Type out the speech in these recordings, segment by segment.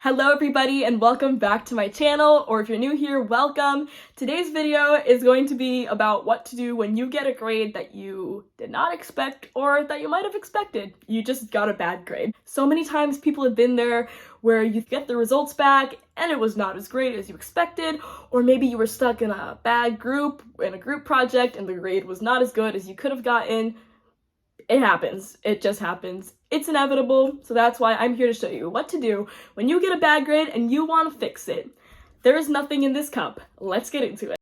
Hello everybody and welcome back to my channel, or if you're new here, welcome. Today's video is going to be about what to do when you get a grade that you did not expect or that you might have expected. You just got a bad grade. So many times people have been there where you get the results back and it was not as great as you expected, or maybe you were stuck in a bad group, in a group project, and the grade was not as good as you could have gotten. It happens. It just happens. It's inevitable, so that's why I'm here to show you what to do when you get a bad grade and you want to fix it. There is nothing in this cup. Let's get into it.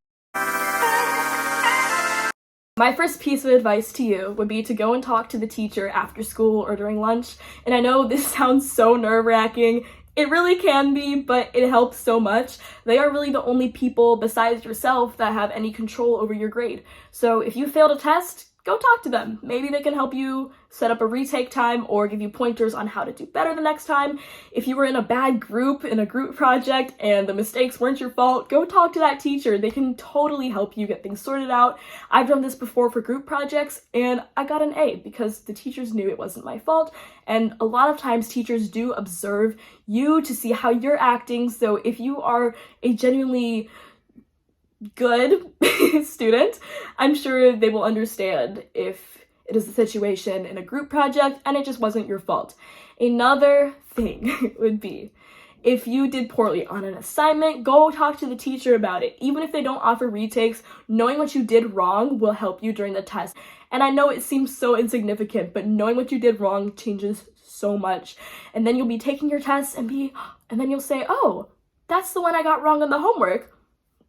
My first piece of advice to you would be to go and talk to the teacher after school or during lunch. And I know this sounds so nerve-wracking. It really can be, but it helps so much. They are really the only people besides yourself that have any control over your grade. So if you failed a test, go talk to them. Maybe they can help you set up a retake time or give you pointers on how to do better the next time. If you were in a bad group, in a group project, and the mistakes weren't your fault, go talk to that teacher. They can totally help you get things sorted out. I've done this before for group projects, and I got an A because the teachers knew it wasn't my fault. And a lot of times teachers do observe you to see how you're acting. So if you are a genuinely good student, I'm sure they will understand if it is a situation in a group project and it just wasn't your fault. Another thing would be, if you did poorly on an assignment, go talk to the teacher about it. Even if they don't offer retakes, knowing what you did wrong will help you during the test. And I know it seems so insignificant, but knowing what you did wrong changes so much. And then you'll be taking your test and then you'll say, oh, that's the one I got wrong on the homework.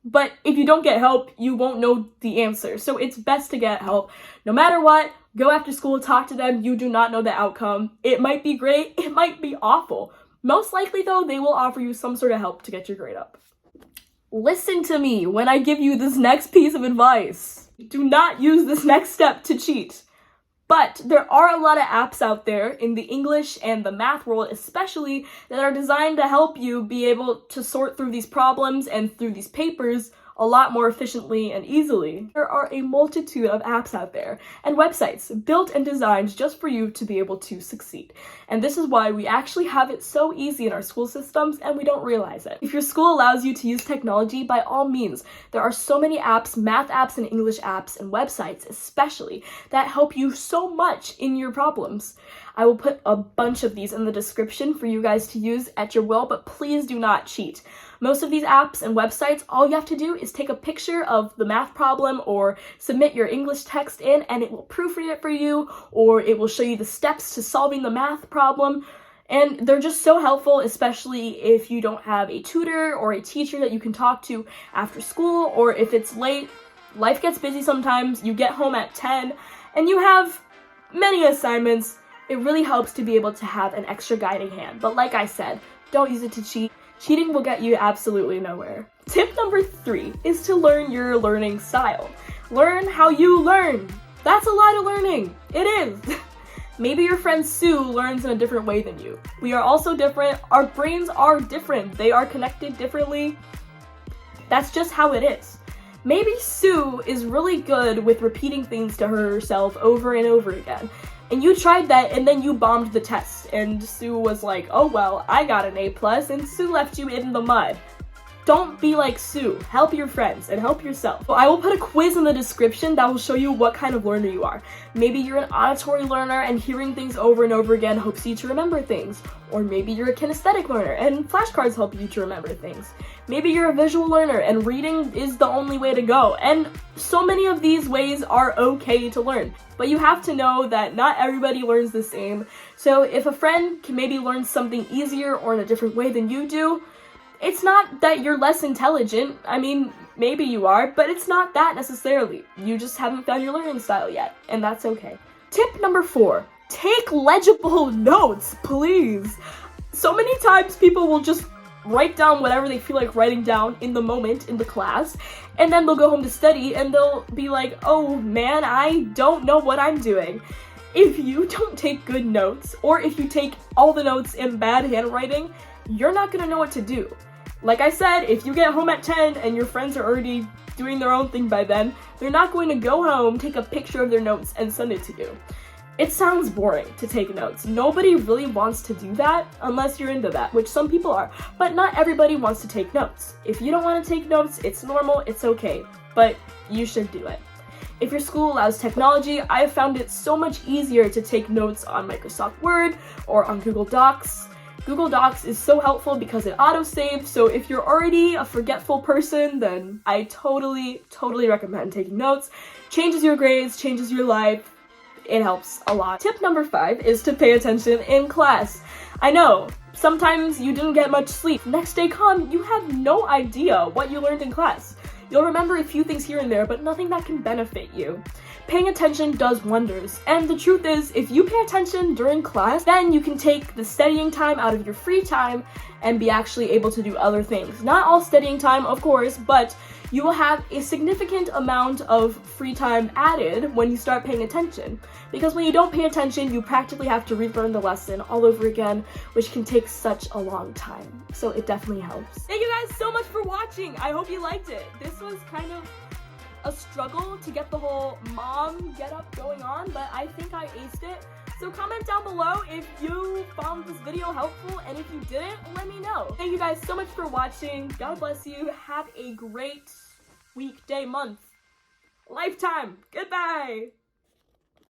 But if you don't get help, you won't know the answer. So it's best to get help. No matter what, go after school, talk to them. You do not know the outcome. It might be great, it might be awful. Most likely though, they will offer you some sort of help to get your grade up. Listen to me when I give you this next piece of advice. Do not use this next step to cheat. But there are a lot of apps out there in the English and the math world especially that are designed to help you be able to sort through these problems and through these papers a lot more efficiently and easily. There are a multitude of apps out there and websites built and designed just for you to be able to succeed. And this is why we actually have it so easy in our school systems and we don't realize it. If your school allows you to use technology, by all means, there are so many apps, math apps and English apps and websites especially, that help you so much in your problems. I will put a bunch of these in the description for you guys to use at your will, but please do not cheat. Most of these apps and websites, all you have to do is take a picture of the math problem or submit your English text in and it will proofread it for you, or it will show you the steps to solving the math problem. And they're just so helpful, especially if you don't have a tutor or a teacher that you can talk to after school, or if it's late. Life gets busy sometimes, you get home at 10 and you have many assignments. It really helps to be able to have an extra guiding hand. But like I said, don't use it to cheat. Cheating will get you absolutely nowhere. Tip number 3 is to learn your learning style. Learn how you learn. That's a lot of learning. It is. Maybe your friend Sue learns in a different way than you. We are also different. Our brains are different. They are connected differently. That's just how it is. Maybe Sue is really good with repeating things to herself over and over again. And you tried that and then you bombed the test and Sue was like, oh well, I got an A+, and Sue left you in the mud. Don't be like Sue. Help your friends and help yourself. So I will put a quiz in the description that will show you what kind of learner you are. Maybe you're an auditory learner and hearing things over and over again helps you to remember things. Or maybe you're a kinesthetic learner and flashcards help you to remember things. Maybe you're a visual learner and reading is the only way to go. And so many of these ways are okay to learn. But you have to know that not everybody learns the same. So if a friend can maybe learn something easier or in a different way than you do, it's not that you're less intelligent. I mean, maybe you are, but it's not that necessarily. You just haven't found your learning style yet, and that's okay. Tip number 4, take legible notes, please. So many times people will just write down whatever they feel like writing down in the moment in the class, and then they'll go home to study and they'll be like, oh man, I don't know what I'm doing. If you don't take good notes, or if you take all the notes in bad handwriting, you're not gonna know what to do. Like I said, if you get home at 10 and your friends are already doing their own thing by then, they're not going to go home, take a picture of their notes, and send it to you. It sounds boring to take notes. Nobody really wants to do that unless you're into that, which some people are, but not everybody wants to take notes. If you don't want to take notes, it's normal, it's okay, but you should do it. If your school allows technology, I have found it so much easier to take notes on Microsoft Word or on Google Docs. Google Docs is so helpful because it autosaves, so if you're already a forgetful person, then I totally recommend taking notes. Changes your grades, changes your life. It helps a lot. Tip number 5 is to pay attention in class. I know, sometimes you didn't get much sleep. Next day come, you have no idea what you learned in class. You'll remember a few things here and there, but nothing that can benefit you. Paying attention does wonders, and the truth is, if you pay attention during class, then you can take the studying time out of your free time and be actually able to do other things. Not all studying time, of course, but you will have a significant amount of free time added when you start paying attention. Because when you don't pay attention, you practically have to relearn the lesson all over again, which can take such a long time. So it definitely helps. Thank you guys so much for watching. I hope you liked it. This was kind of a struggle to get the whole mom get up going on, but I think I aced it. So comment down below if you found this video helpful, and if you didn't, let me know. Thank you guys so much for watching. God bless you. Have a great week, day, month, lifetime. Goodbye.